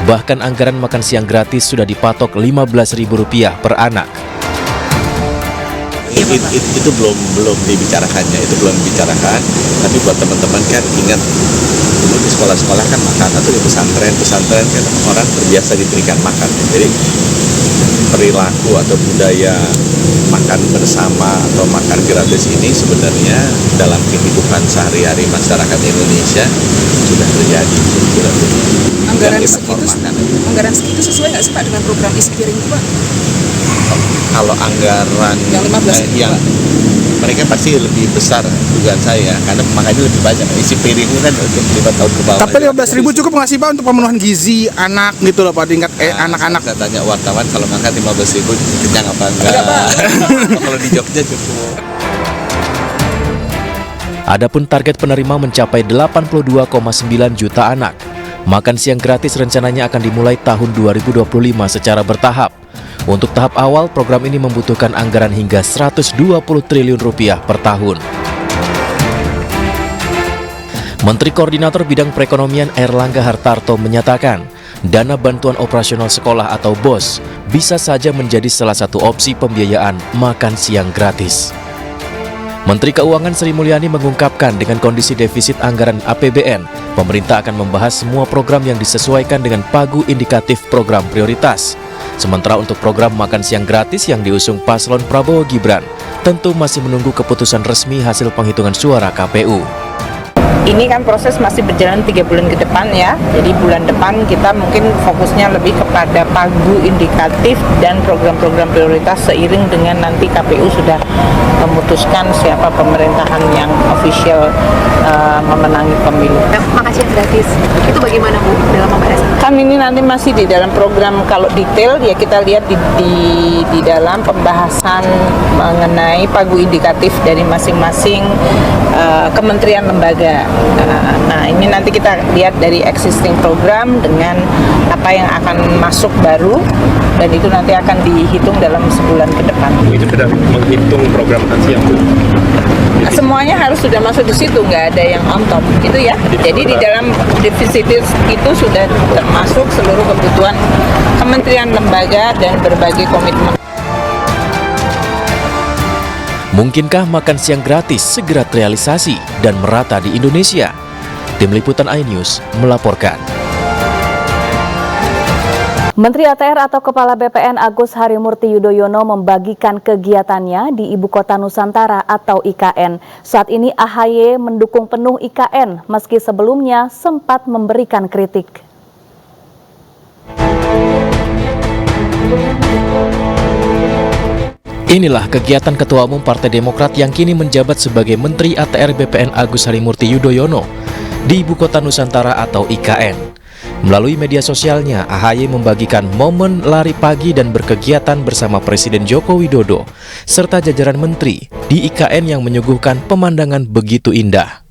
Bahkan anggaran makan siang gratis sudah dipatok Rp15.000 per anak. Itu belum dibicarakannya, itu belum dibicarakan. Tapi buat teman-teman kan ingat dulu di sekolah-sekolah kan makan atau di pesantren kan orang terbiasa diberikan makan. Jadi perilaku atau budaya makan bersama atau makan gratis ini sebenarnya dalam kehidupan sehari-hari masyarakat Indonesia sudah terjadi. Anggaran segitu sesuai nggak sih Pak dengan program isi piring itu Pak? Kalau anggaran yang 15 yang mereka pasti lebih besar dugaan saya karena makanya lebih banyak isi piring kan untuk 5 tahun ke bawah. Tapi 15.000 cukup nggak sih Pak untuk pemenuhan gizi anak gitu loh Pak, tingkat anak-anak? Saya tanya wartawan kalau ngangkat 15.000 kenyang apa enggak? Kalau di Jogja cukup. Adapun target penerima mencapai 82,9 juta anak. Makan siang gratis rencananya akan dimulai tahun 2025 secara bertahap. Untuk tahap awal, program ini membutuhkan anggaran hingga Rp120 triliun per tahun. Menteri Koordinator Bidang Perekonomian Airlangga Hartarto menyatakan, dana bantuan operasional sekolah atau BOS bisa saja menjadi salah satu opsi pembiayaan makan siang gratis. Menteri Keuangan Sri Mulyani mengungkapkan dengan kondisi defisit anggaran APBN, pemerintah akan membahas semua program yang disesuaikan dengan pagu indikatif program prioritas. Sementara untuk program makan siang gratis yang diusung paslon Prabowo Gibran, tentu masih menunggu keputusan resmi hasil penghitungan suara KPU. Ini kan proses masih berjalan 3 bulan ke depan ya. Jadi bulan depan kita mungkin fokusnya lebih kepada pagu indikatif dan program-program prioritas seiring dengan nanti KPU sudah memutuskan siapa pemerintahan yang official memenangi pemilu. Makan siang gratis, itu bagaimana Bu dalam pembahasan? Kan ini nanti masih di dalam program, kalau detail ya kita lihat di dalam pembahasan mengenai pagu indikatif dari masing-masing kementerian lembaga. Nah ini nanti kita lihat dari existing program dengan apa yang akan masuk baru, dan itu nanti akan dihitung dalam sebulan ke depan. Itu sudah menghitung program makan siang Bu? Semuanya harus sudah masuk di situ, nggak ada yang on top gitu ya. Jadi di dalam defisit itu sudah termasuk seluruh kebutuhan kementerian lembaga dan berbagai komitmen. Mungkinkah makan siang gratis segera terrealisasi dan merata di Indonesia? Tim Liputan iNews melaporkan. Menteri ATR atau Kepala BPN Agus Harimurti Yudhoyono membagikan kegiatannya di Ibu Kota Nusantara atau IKN. Saat ini AHY mendukung penuh IKN meski sebelumnya sempat memberikan kritik. Inilah kegiatan Ketua Umum Partai Demokrat yang kini menjabat sebagai Menteri ATR BPN Agus Harimurti Yudhoyono di Ibu Kota Nusantara atau IKN. Melalui media sosialnya, AHY membagikan momen lari pagi dan berkegiatan bersama Presiden Joko Widodo serta jajaran menteri di IKN yang menyuguhkan pemandangan begitu indah.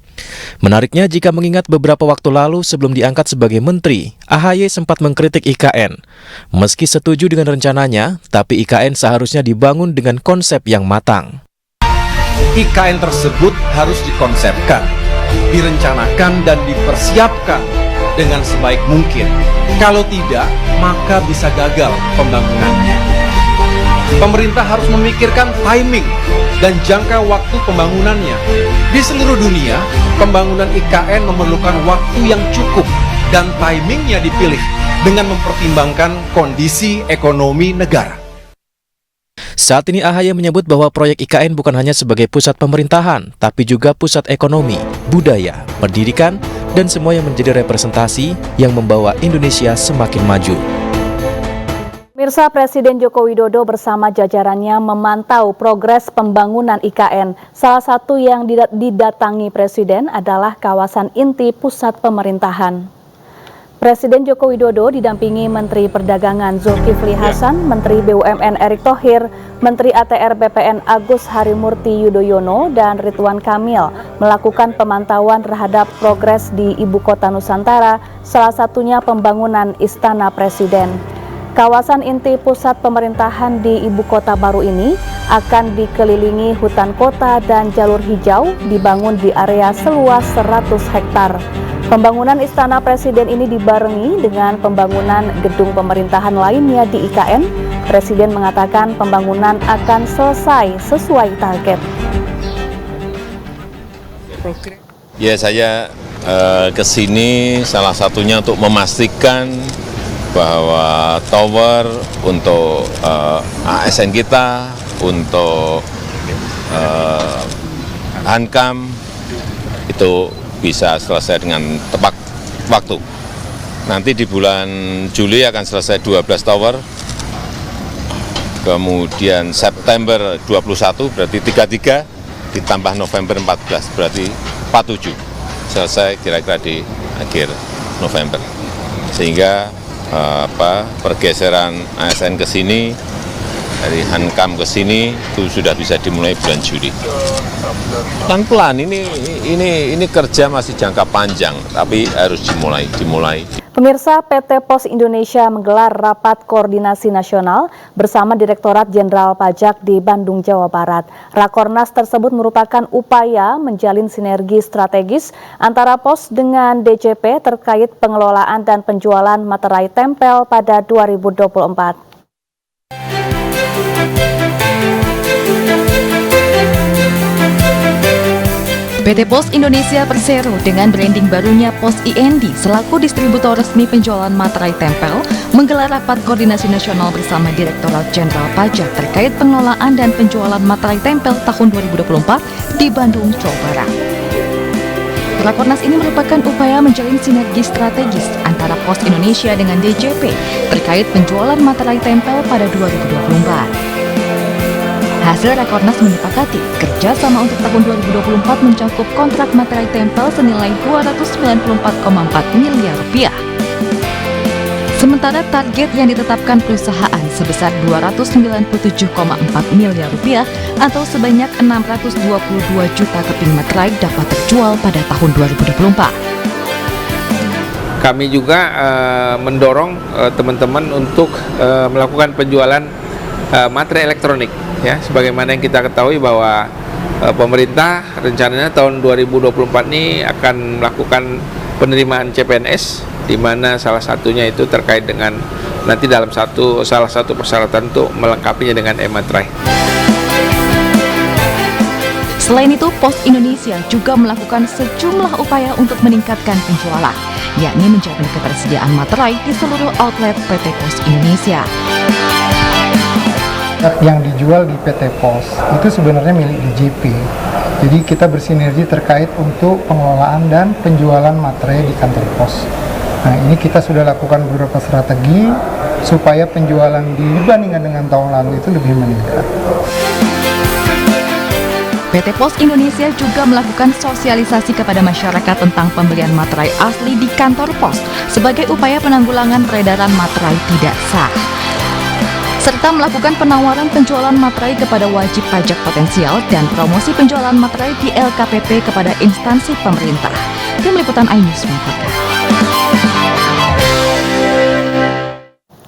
Menariknya, jika mengingat beberapa waktu lalu sebelum diangkat sebagai menteri, AHY sempat mengkritik IKN. Meski setuju dengan rencananya, tapi IKN seharusnya dibangun dengan konsep yang matang. IKN tersebut harus dikonsepkan, direncanakan dan dipersiapkan dengan sebaik mungkin. Kalau tidak, maka bisa gagal pembangunannya. Pemerintah harus memikirkan timing dan jangka waktu pembangunannya. Di seluruh dunia, pembangunan IKN memerlukan waktu yang cukup dan timingnya dipilih dengan mempertimbangkan kondisi ekonomi negara. Saat ini AHY menyebut bahwa proyek IKN bukan hanya sebagai pusat pemerintahan, tapi juga pusat ekonomi, budaya, pendidikan, dan semua yang menjadi representasi yang membawa Indonesia semakin maju. Mirsa, Presiden Joko Widodo bersama jajarannya memantau progres pembangunan IKN. Salah satu yang didatangi Presiden adalah kawasan inti pusat pemerintahan. Presiden Joko Widodo didampingi Menteri Perdagangan Zulkifli Hasan, Menteri BUMN Erick Thohir, Menteri ATR BPN Agus Harimurti Yudhoyono, dan Ridwan Kamil melakukan pemantauan terhadap progres di Ibu Kota Nusantara, salah satunya pembangunan Istana Presiden. Kawasan inti pusat pemerintahan di Ibu Kota baru ini akan dikelilingi hutan kota dan jalur hijau dibangun di area seluas 100 hektar. Pembangunan Istana Presiden ini dibarengi dengan pembangunan gedung pemerintahan lainnya di IKN. Presiden mengatakan pembangunan akan selesai sesuai target. Ya, saya ke sini salah satunya untuk memastikan bahwa tower untuk ASN kita, untuk Hankam itu bisa selesai dengan tepat waktu. Nanti di bulan Juli akan selesai 12 tower, kemudian September 21 berarti 33, ditambah November 14 berarti 47, selesai kira-kira di akhir November. Sehingga pergeseran ASN ke sini, dari Hankam ke sini itu sudah bisa dimulai bulan Juli. Pelan-pelan, ini kerja masih jangka panjang, tapi harus dimulai. Pemirsa, PT Pos Indonesia menggelar rapat koordinasi nasional bersama Direktorat Jenderal Pajak di Bandung, Jawa Barat. Rakornas tersebut merupakan upaya menjalin sinergi strategis antara Pos dengan DJP terkait pengelolaan dan penjualan materai tempel pada 2024. PT Pos Indonesia Persero dengan branding barunya Pos IND selaku distributor resmi penjualan materai tempel menggelar rapat koordinasi nasional bersama Direktorat Jenderal Pajak terkait pengelolaan dan penjualan materai tempel tahun 2024 di Bandung, Jawa Barat. Rakornas ini merupakan upaya menjalin sinergi strategis antara Pos Indonesia dengan DJP terkait penjualan materai tempel pada 2024. Hasil Rakornas menyepakati kerjasama untuk tahun 2024 mencakup kontrak materai tempel senilai Rp294,4 miliar. Sementara target yang ditetapkan perusahaan sebesar Rp297,4 miliar atau sebanyak 622 juta keping materai dapat terjual pada tahun 2024. Kami juga mendorong teman-teman untuk melakukan penjualan materai elektronik. Ya, sebagaimana yang kita ketahui bahwa pemerintah rencananya tahun 2024 ini akan melakukan penerimaan CPNS, di mana salah satunya itu terkait dengan nanti dalam salah satu persyaratan untuk melengkapinya dengan e-materai. Selain itu, Pos Indonesia juga melakukan sejumlah upaya untuk meningkatkan penjualan, yakni menjamin ketersediaan materai di seluruh outlet PT Pos Indonesia. Yang dijual di PT Pos itu sebenarnya milik DJP. Jadi kita bersinergi terkait untuk pengelolaan dan penjualan materai di kantor pos. Nah, ini kita sudah lakukan beberapa strategi supaya penjualan dibandingkan dengan tahun lalu itu lebih meningkat. PT Pos Indonesia juga melakukan sosialisasi kepada masyarakat tentang pembelian materai asli di kantor pos sebagai upaya penanggulangan peredaran materai tidak sah, serta melakukan penawaran penjualan materai kepada wajib pajak potensial dan promosi penjualan materai di LKPP kepada instansi pemerintah. Tim Liputan iNews melaporkan.